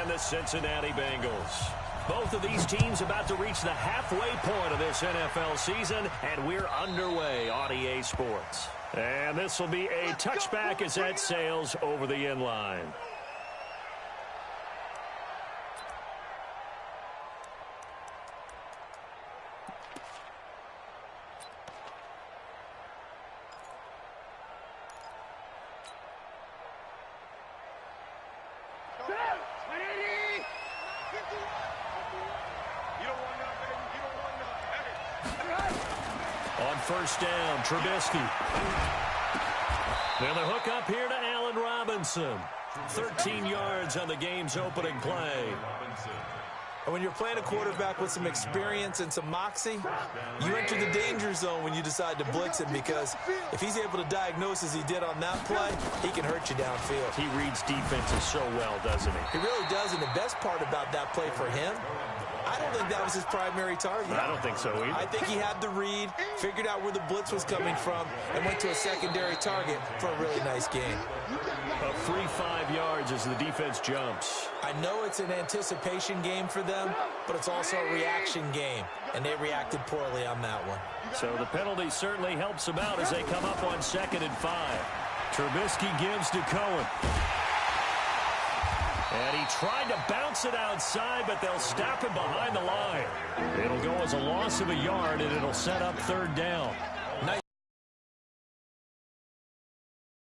and the Cincinnati Bengals. Both of these teams about to reach the halfway point of this NFL season, and we're underway on EA Sports. And this will be a touchback as that sails over the end line. On first down, Trubisky. And the hook up here to Allen Robinson. 13 yards on the game's opening play. And when you're playing a quarterback with some experience and some moxie, you enter the danger zone when you decide to blitz him, because if he's able to diagnose as he did on that play, he can hurt you downfield. He reads defenses so well, doesn't he? He really does, and the best part about that play for him, I don't think that was his primary target. I don't think so either. I think he had the read, figured out where the blitz was coming from, and went to a secondary target for a really nice game. A free 5 yards as the defense jumps. I know it's an anticipation game for them, but it's also a reaction game, and they reacted poorly on that one. So the penalty certainly helps them out as they come up on 2nd and 5. Trubisky gives to Cohen. And he tried to bounce it outside, but they'll stop him behind the line. It'll go as a loss of a yard, and it'll set up 3rd down. Nice.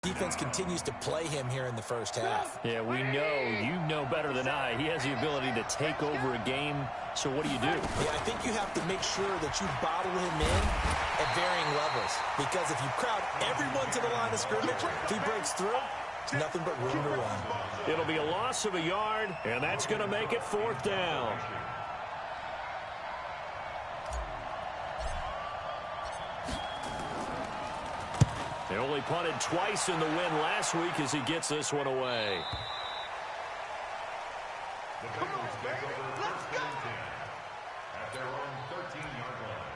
Defense continues to play him here in the first half. Yeah, we know. You know better than I. He has the ability to take over a game. So what do? Yeah, I think you have to make sure that you bottle him in at varying levels. Because if you crowd everyone to the line of scrimmage, if he breaks through, nothing but room to run. It'll be a loss of a yard, and that's going to make it 4th down. They only punted twice in the win last week as he gets this one away. Come on, baby. Let's go. At their own 13-yard line.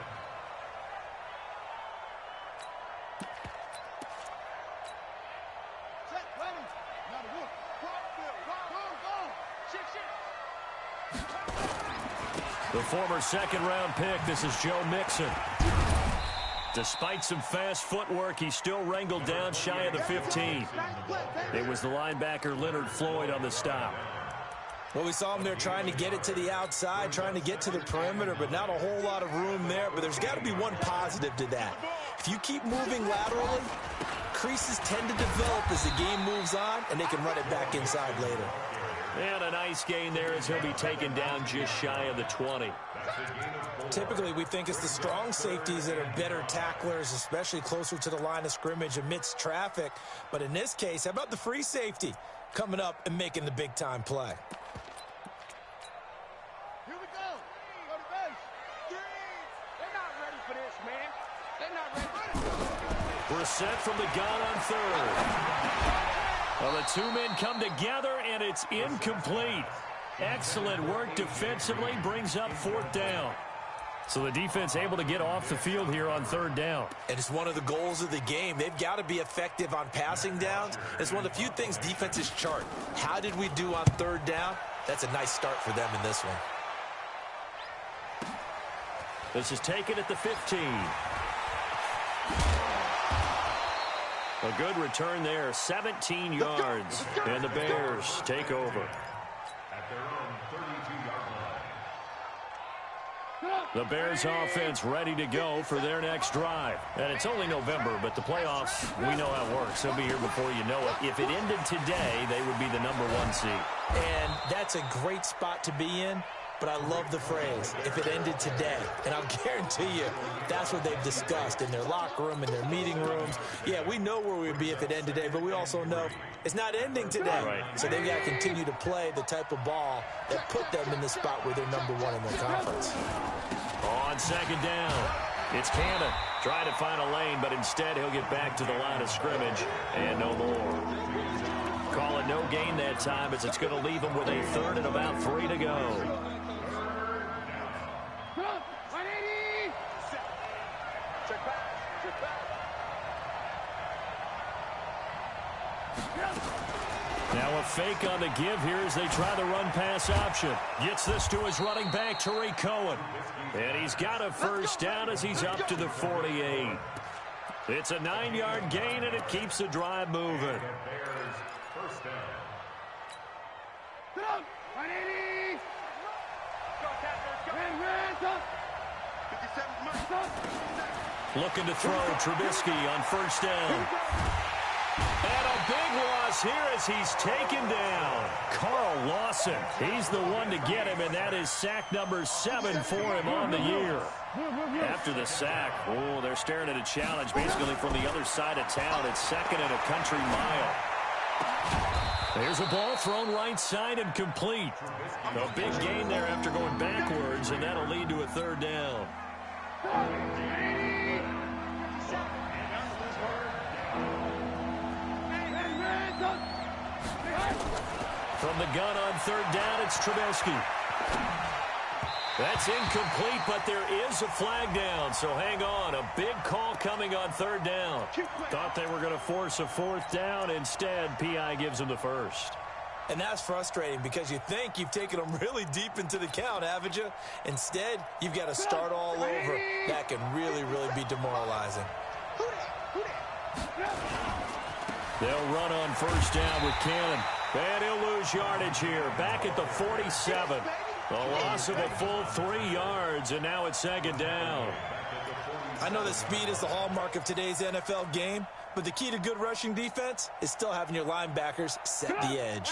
The former 2nd-round pick, this is Joe Mixon. Despite some fast footwork, he still wrangled down shy of the 15. It was the linebacker Leonard Floyd on the stop. Well, we saw him there trying to get it to the outside, trying to get to the perimeter, but not a whole lot of room there. But there's got to be one positive to that. If you keep moving laterally, creases tend to develop as the game moves on, and they can run it back inside later. And a nice gain there as he'll be taken down just shy of the 20. Typically, we think it's the strong safeties that are better tacklers, especially closer to the line of scrimmage amidst traffic. But in this case, how about the free safety coming up and making the big-time play? Here we go. Go to base. They're not ready for this, man. They're not ready. Brissett from the gun on 3rd. Well, the two men come together, and it's incomplete. Excellent work defensively, brings up 4th down. So the defense able to get off the field here on 3rd down. And it's one of the goals of the game. They've got to be effective on passing downs. It's one of the few things defenses chart. How did we do on 3rd down? That's a nice start for them in this one. This is taken at the 15. A good return there, 17 yards. And the Bears take over. At their own 32-yard line. The Bears offense ready to go for their next drive. And it's only November, but the playoffs, we know how it works. They'll be here before you know it. If it ended today, they would be the #1 seed. And that's a great spot to be in. But I love the phrase, if it ended today. And I'll guarantee you, that's what they've discussed in their locker room, in their meeting rooms. Yeah, we know where we'd be if it ended today, but we also know it's not ending today. Right. So they've got to continue to play the type of ball that put them in the spot where they're #1 in their conference. On 2nd down, it's Cannon trying to find a lane, but instead he'll get back to the line of scrimmage and no more. Call it no gain that time as it's going to leave him with a 3rd and about 3 to go. Now a fake on the give here as they try the run-pass option. Gets this to his running back, Tariq Cohen. And he's got a first down as he's up to the 48. It's a 9-yard gain, and it keeps the drive moving. Looking to throw, Trubisky on first down. And a big loss here as he's taken down. Carl Lawson, he's the one to get him, and that is sack number 7 for him on the year. After the sack, oh, they're staring at a challenge basically from the other side of town. It's second and a country mile. There's a ball thrown right side and complete. A big gain there after going backwards, and that'll lead to a third down. From the gun on third down, it's Trubisky. That's incomplete, but there is a flag down, so hang on. A big call coming on third down. Thought they were going to force a fourth down. Instead, P.I. gives them the first. And that's frustrating because you think you've taken them really deep into the count, haven't you? Instead, you've got to start all over. That can really, really be demoralizing. They'll run on first down with Cannon. And he'll lose yardage here. Back at the 47. A loss of a full 3 yards, and now it's second down. I know that speed is the hallmark of today's NFL game, but the key to good rushing defense is still having your linebackers set the edge.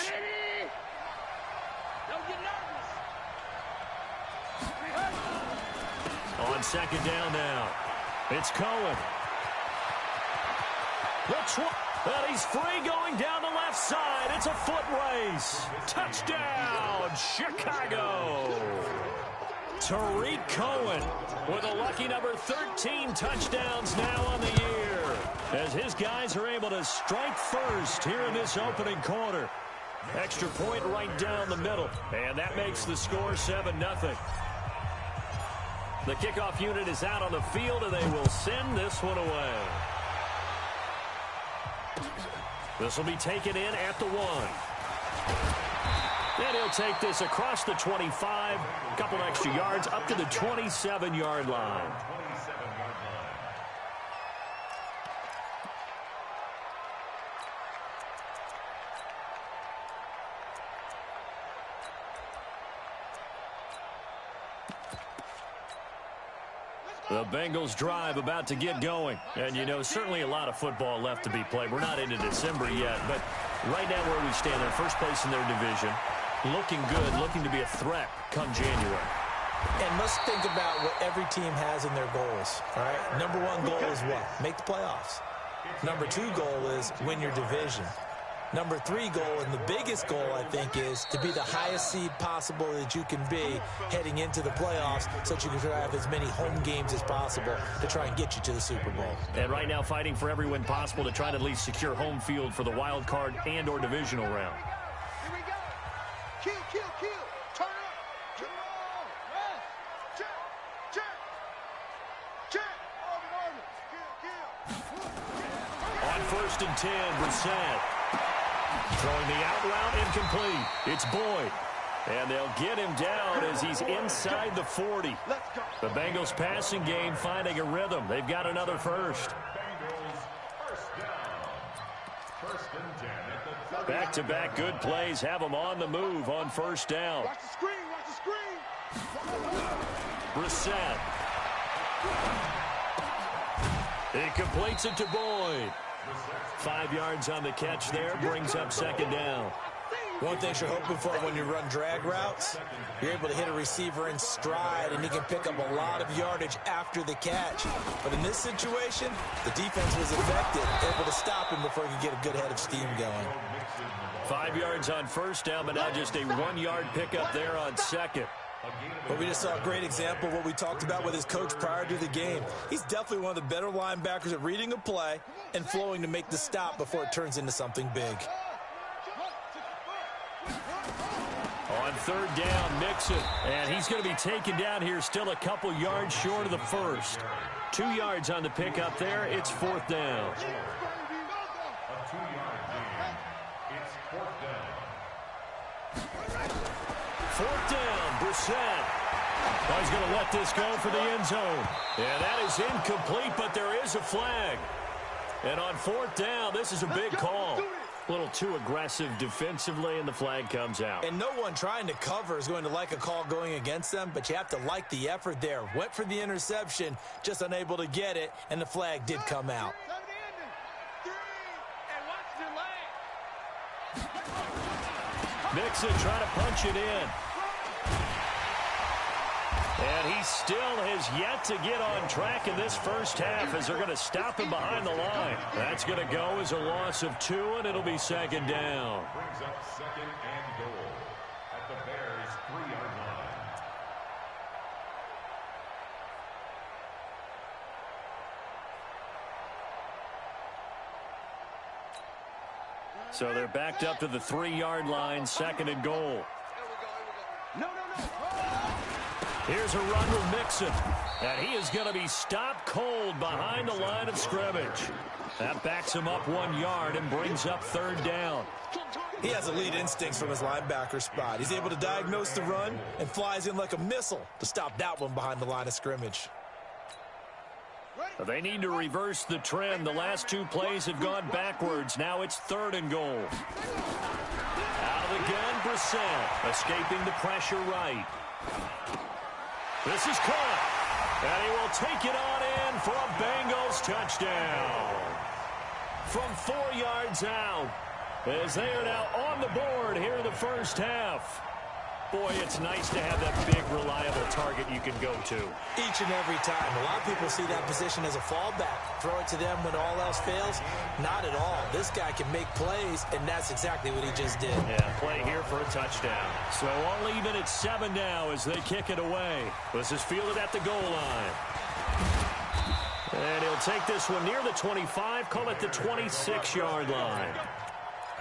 On second down now, it's Cohen. And he's free going down the left side. It's a foot race. Touchdown, Chicago. Tariq Cohen with a lucky number 13 touchdowns now on the year, as his guys are able to strike first here in this opening quarter. Extra point right down the middle, and that makes the score 7-0. The kickoff unit is out on the field, and they will send this one away. This will be taken in at the 1. And he'll take this across the 25, a couple extra yards up to the 27-yard line. The Bengals drive about to get going. And, you know, certainly a lot of football left to be played. We're not into December yet, but right now where we stand, they're first place in their division. Looking good, looking to be a threat come January. And let's think about what every team has in their goals, all right? Number 1 goal is what? Make the playoffs. Number 2 goal is win your division. Number 3 goal, and the biggest goal, I think, is to be the highest seed possible that you can be heading into the playoffs so that you can try to have as many home games as possible to try and get you to the Super Bowl. And right now fighting for every win possible to try to at least secure home field for the wild card and or divisional round. Here we go. Kill. Turn up. Come on. Rest. Check. On first and 10, Brissett. Throwing the out route, incomplete. It's Boyd. And they'll get him down as he's inside the 40. The Bengals passing game finding a rhythm. They've got another first. Back-to-back good plays have them on the move on first down. Watch the screen. Brissett. He completes it to Boyd. 5 yards on the catch there, brings up second down. One thing you're hoping for when you run drag routes, you're able to hit a receiver in stride, and he can pick up a lot of yardage after the catch. But in this situation, the defense was effective, able to stop him before he could get a good head of steam going. 5 yards on first down, but now just a 1-yard pickup there on second. But we just saw a great example of what we talked about with his coach prior to the game. He's definitely one of the better linebackers at reading a play and flowing to make the stop before it turns into something big. On third down, Mixon, and he's going to be taken down here still a couple yards short of the first. 2 yards on the pickup there. It's fourth down. A 2-yard gain. It's fourth down. 4th down, Brissett. Oh, he's going to let this go for the end zone. Yeah, that is incomplete, but there is a flag. And on 4th down, this is a big call. A little too aggressive defensively, and the flag comes out. And no one trying to cover is going to like a call going against them, but you have to like the effort there. Went for the interception, just unable to get it, and the flag did come out. Mixon trying to punch it in. And he still has yet to get on track in this first half as they're going to stop him behind the line. That's going to go as a loss of 2, and it'll be 2nd down. Brings up 2nd and goal at the Bears' 3-yard line. So they're backed up to the 3-yard line, 2nd and goal. Here's a run with Mixon, and he is going to be stopped cold behind the line of scrimmage. That backs him up 1 yard and brings up 3rd down. He has elite instincts from his linebacker spot. He's able to diagnose the run and flies in like a missile to stop that one behind the line of scrimmage. They need to reverse the trend. The last 2 plays have gone backwards. Now it's 3rd and goal. Out of the gun, Brissett, escaping the pressure right. This is caught, and he will take it on in for a Bengals touchdown. From 4 yards out, as they are now on the board here in the first half. Boy, it's nice to have that big, reliable target you can go to. Each and every time. A lot of people see that position as a fallback. Throw it to them when all else fails. Not at all. This guy can make plays, and that's exactly what he just did. Yeah, play here for a touchdown. So only even at 7 now as they kick it away. This is fielded at the goal line. And he'll take this one near the 25, call it the 26-yard line.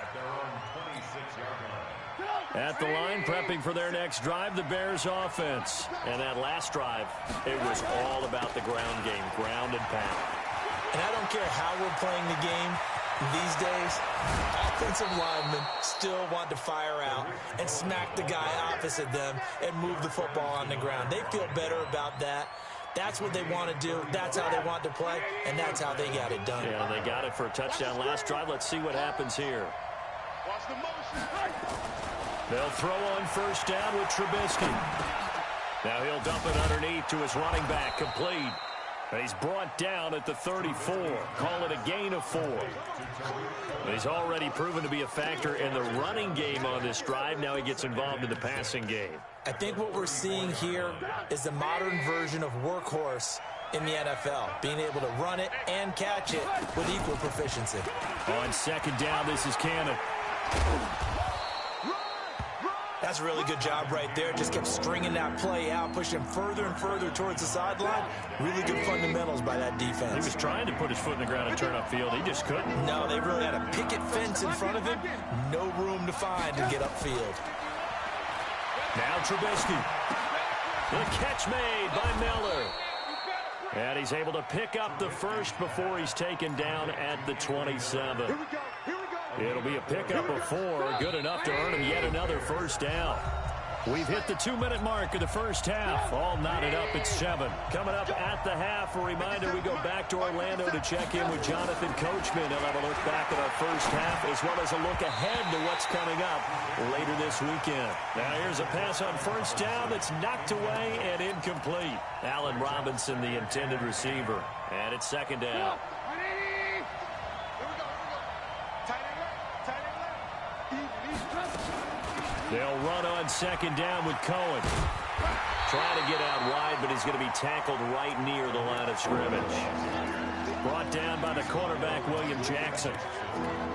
At their own 26-yard line. At the line, prepping for their next drive, the Bears offense. And that last drive, it was all about the ground game, ground and pound. And I don't care how we're playing the game these days, offensive linemen still want to fire out and smack the guy opposite them and move the football on the ground. They feel better about that. That's what they want to do. That's how they want to play, and that's how they got it done. Yeah, they got it for a touchdown last drive. Let's see what happens here. Watch the motion. They'll throw on 1st down with Trubisky. Now he'll dump it underneath to his running back, complete. He's brought down at the 34. Call it a gain of 4. He's already proven to be a factor in the running game on this drive. Now he gets involved in the passing game. I think what we're seeing here is the modern version of workhorse in the NFL, being able to run it and catch it with equal proficiency. On 2nd down, this is Cannon. That's a really good job right there. Just kept stringing that play out, pushing further and further towards the sideline. Really good fundamentals by that defense. He was trying to put his foot in the ground and turn upfield. He just couldn't. No, they really had a picket fence in front of him. No room to find to get upfield. Now Trubisky. The catch made by Miller. And he's able to pick up the first before he's taken down at the 27. It'll be a pickup of 4, good enough to earn him yet another 1st down. We've hit the 2-minute mark of the first half. All knotted up at 7. Coming up at the half, a reminder we go back to Orlando to check in with Jonathan Coachman. He'll have a look back at our first half as well as a look ahead to what's coming up later this weekend. Now here's a pass on 1st down that's knocked away and incomplete. Allen Robinson, the intended receiver. And it's 2nd down. They'll run on 2nd down with Cohen. Trying to get out wide, but he's going to be tackled right near the line of scrimmage. Brought down by the cornerback, William Jackson.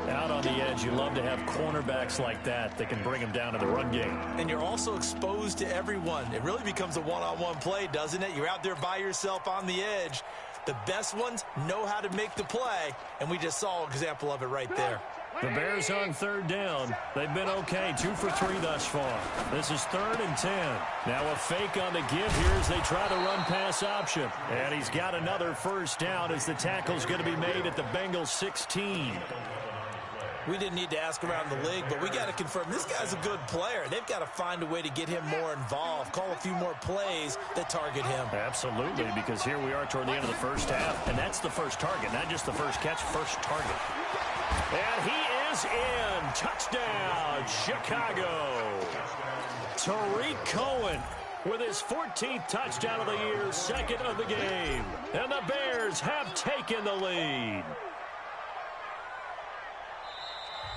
Out on the edge, you love to have cornerbacks like that that can bring him down to the run game. And you're also exposed to everyone. It really becomes a one-on-one play, doesn't it? You're out there by yourself on the edge. The best ones know how to make the play, and we just saw an example of it right there. The Bears on 3rd down. They've been okay, 2 for 3 thus far. This is 3rd and 10. Now a fake on the give here as they try the run-pass option. And he's got another 1st down as the tackle's going to be made at the Bengals 16. We didn't need to ask around the league, but we got to confirm this guy's a good player. They've got to find a way to get him more involved, call a few more plays that target him. Absolutely, because here we are toward the end of the first half, and that's the first target, not just the first catch, first target. And he is in. Touchdown, Chicago. Tariq Cohen with his 14th touchdown of the year, second of the game. And the Bears have taken the lead.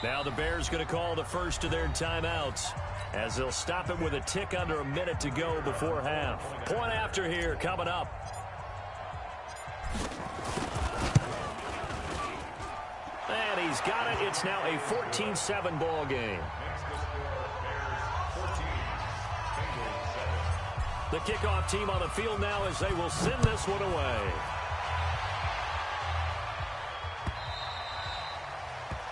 Now the Bears going to call the first of their timeouts as they'll stop it with a tick under a minute to go before half. Point after here coming up. And he's got it. It's now a 14-7 ball game. The kickoff team on the field now as they will send this one away.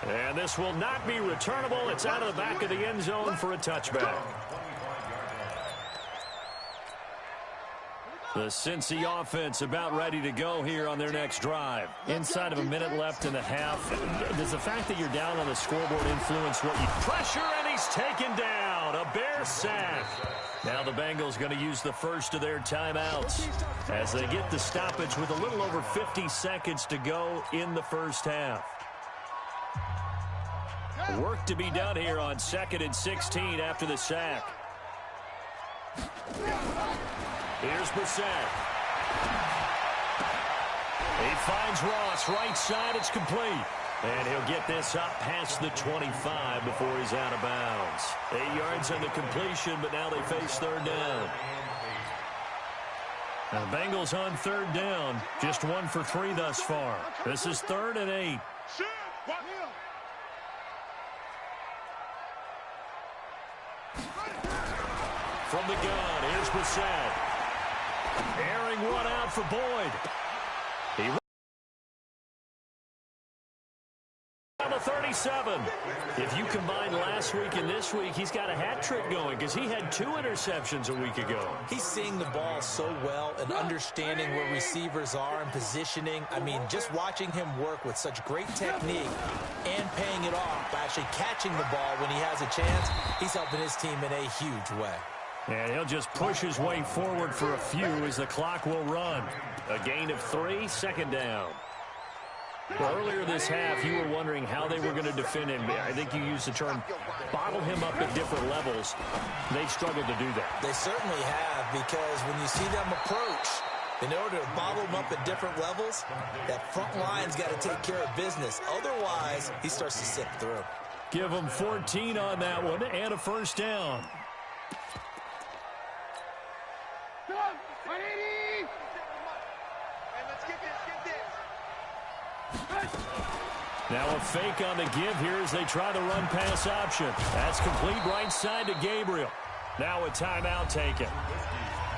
And this will not be returnable. It's out of the back of the end zone for a touchback. The Cincy offense about ready to go here on their next drive. Inside of a minute left in the half. Does the fact that you're down on the scoreboard influence what you... Pressure, and he's taken down. A Bear sack. Now the Bengals going to use the first of their timeouts as they get the stoppage with a little over 50 seconds to go in the first half. Work to be done here on 2nd and 16 after the sack. Here's Brissett. He finds Ross right side. It's complete. And he'll get this up past the 25 before he's out of bounds. 8 yards on the completion, but now they face third down. Now the Bengals on third down. Just 1 for 3 thus far. This is 3rd and 8. From the gun, here's Brissett. Airing one out for Boyd. He on the 37. If you combine last week and this week, he's got a hat trick going because he had 2 interceptions a week ago. He's seeing the ball so well and understanding where receivers are and positioning. I mean, just watching him work with such great technique and paying it off by actually catching the ball when he has a chance, he's helping his team in a huge way. And he'll just push his way forward for a few as the clock will run. A gain of 3, second down. Well, earlier this half, you were wondering how they were going to defend him. I think you used the term bottle him up at different levels. They've struggled to do that. They certainly have, because when you see them approach, in order to bottle him up at different levels, that front line's got to take care of business. Otherwise, he starts to slip through. Give him 14 on that one and a first down. Now a fake on the give here as they try the run-pass option. That's complete right side to Gabriel. Now a timeout taken.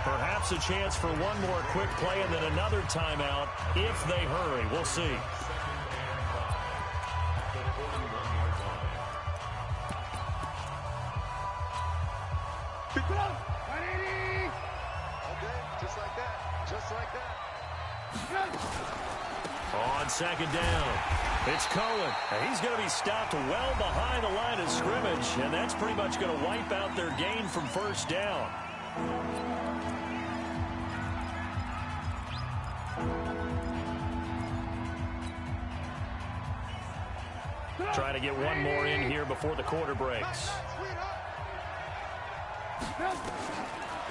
Perhaps a chance for one more quick play and then another timeout if they hurry. We'll see. On second down, it's Cohen. He's going to be stopped well behind the line of scrimmage, and that's pretty much going to wipe out their gain from first down. Trying to get one more in here before the quarter breaks.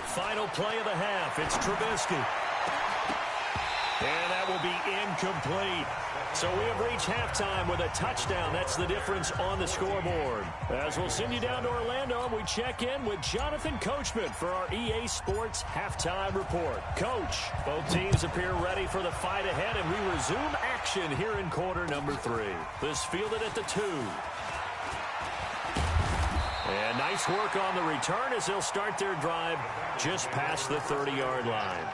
Final play of the half. It's Trubisky. And that will be incomplete. So we have reached halftime with a touchdown. That's the difference on the scoreboard. As we'll send you down to Orlando, we check in with Jonathan Coachman for our EA Sports Halftime Report. Coach, both teams appear ready for the fight ahead, and we resume action here in quarter number 3. This fielded at the 2. And nice work on the return as they'll start their drive just past the 30-yard line.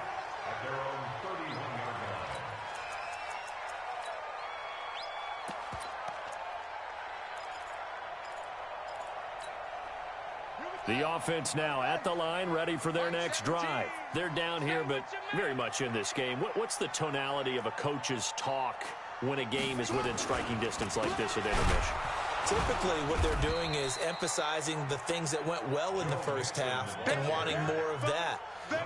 The offense now at the line, ready for their next drive. They're down here, but very much in this game. What's the tonality of a coach's talk when a game is within striking distance like this at intermission? Typically, what they're doing is emphasizing the things that went well in the first half and wanting more of that.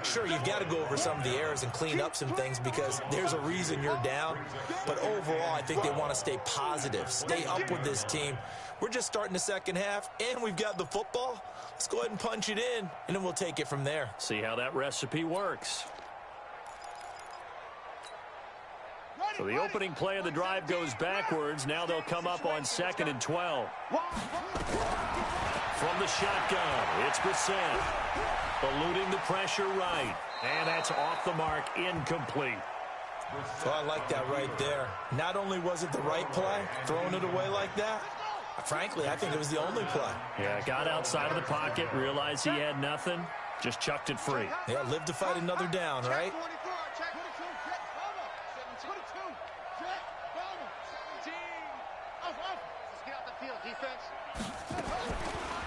Sure, you've got to go over some of the errors and clean up some things because there's a reason you're down. But overall, I think they want to stay positive, stay up with this team. We're just starting the second half, and we've got the football. Let's go ahead and punch it in, and then we'll take it from there. See how that recipe works. So the opening play of the drive goes backwards. Now they'll come up on 2nd and 12. From the shotgun, it's Brissett. Eluding the pressure right. And that's off the mark, incomplete. Well, I like that right there. Not only was it the right play, throwing it away like that, frankly, I think it was the only play. Yeah, got outside of the pocket, realized he had nothing, just chucked it free. Yeah, live to fight another down, right?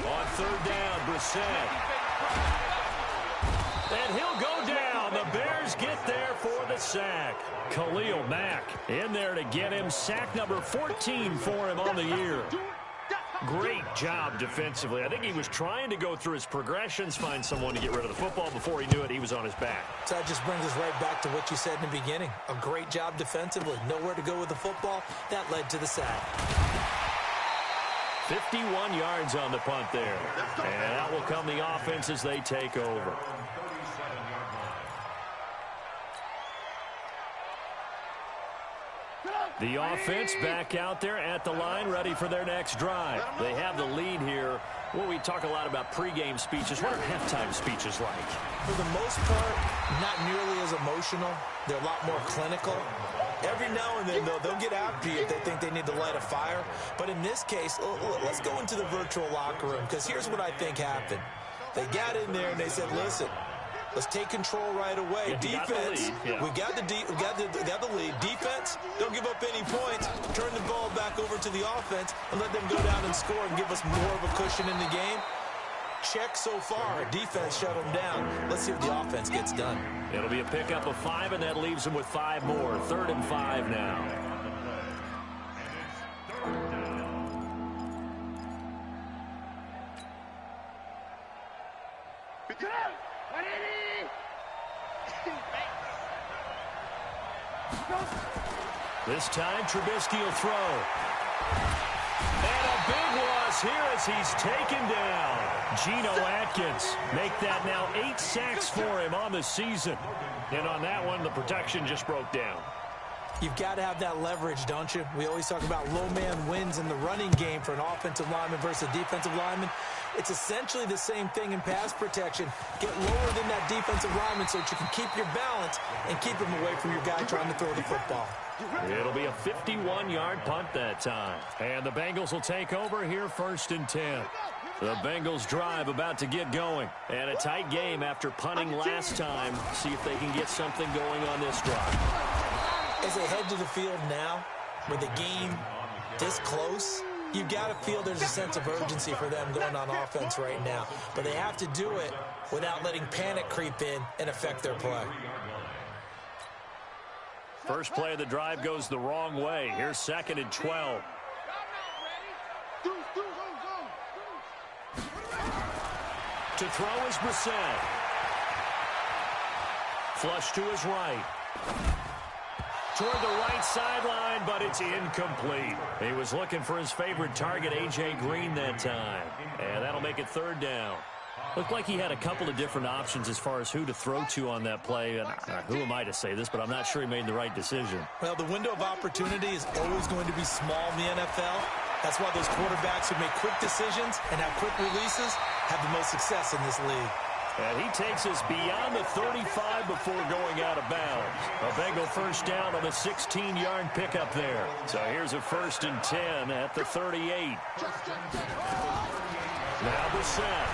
On 3rd down, Brissett. And he'll go down. The Bears get there for the sack. Khalil Mack in there to get him. Sack number 14 for him on the year. Great job defensively. I think he was trying to go through his progressions, find someone to get rid of the football. Before he knew it, he was on his back. So that just brings us right back to what you said in the beginning. A great job defensively. Nowhere to go with the football. That led to the sack. 51 yards on the punt there. And out will come the offense as they take over. The offense back out there at the line, ready for their next drive. They have the lead here. Well, we talk a lot about pregame speeches. What are halftime speeches like? For the most part, not nearly as emotional. They're a lot more clinical. Every now and then, though, they'll get after you if they think they need to light a fire. But in this case, let's go into the virtual locker room, because here's what I think happened. They got in there and they said, listen, let's take control right away. Yeah, defense, we got the lead. Defense, don't give up any points. Turn the ball back over to the offense and let them go down and score and give us more of a cushion in the game. Check so far. Defense shut them down. Let's see if the offense gets done. It'll be a pickup of 5, and that leaves them with 5 more. 3rd and 5 now. This time, Trubisky will throw. And a big loss here as he's taken down. Geno Atkins make that now 8 sacks for him on the season. And on that one, the protection just broke down. You've got to have that leverage, don't you? We always talk about low man wins in the running game for an offensive lineman versus a defensive lineman. It's essentially the same thing in pass protection. Get lower than that defensive lineman so that you can keep your balance and keep him away from your guy trying to throw the football. It'll be a 51-yard punt that time. And the Bengals will take over here 1st and 10. The Bengals drive about to get going. And a tight game after punting last time. See if they can get something going on this drive. As they head to the field now, with the game this close, you've got to feel there's a sense of urgency for them going on offense right now. But they have to do it without letting panic creep in and affect their play. First play of the drive goes the wrong way. Here's 2nd and 12. To throw is Brissett. Flush to his right. Toward the right sideline, but it's incomplete. He was looking for his favorite target, A.J. Green, that time. And that'll make it 3rd down. Looked like he had a couple of different options as far as who to throw to on that play. And who am I to say this, but I'm not sure he made the right decision. Well, the window of opportunity is always going to be small in the NFL. That's why those quarterbacks who make quick decisions and have quick releases have the most success in this league. And he takes us beyond the 35 before going out of bounds. A Bengal first down on the 16-yard pickup there. So here's a 1st and 10 at the 38. Now Brissett.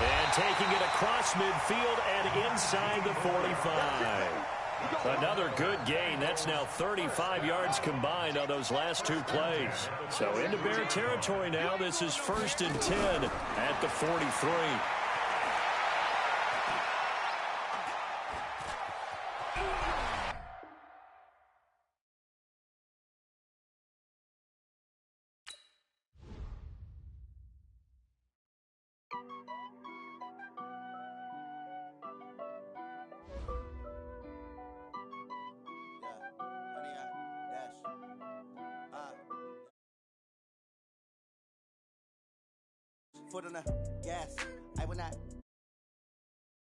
And taking it across midfield and inside the 45. Another good gain. That's now 35 yards combined on those last 2 plays. So into Bear territory now. This is 1st and 10 at the 43. foot on the gas. I will not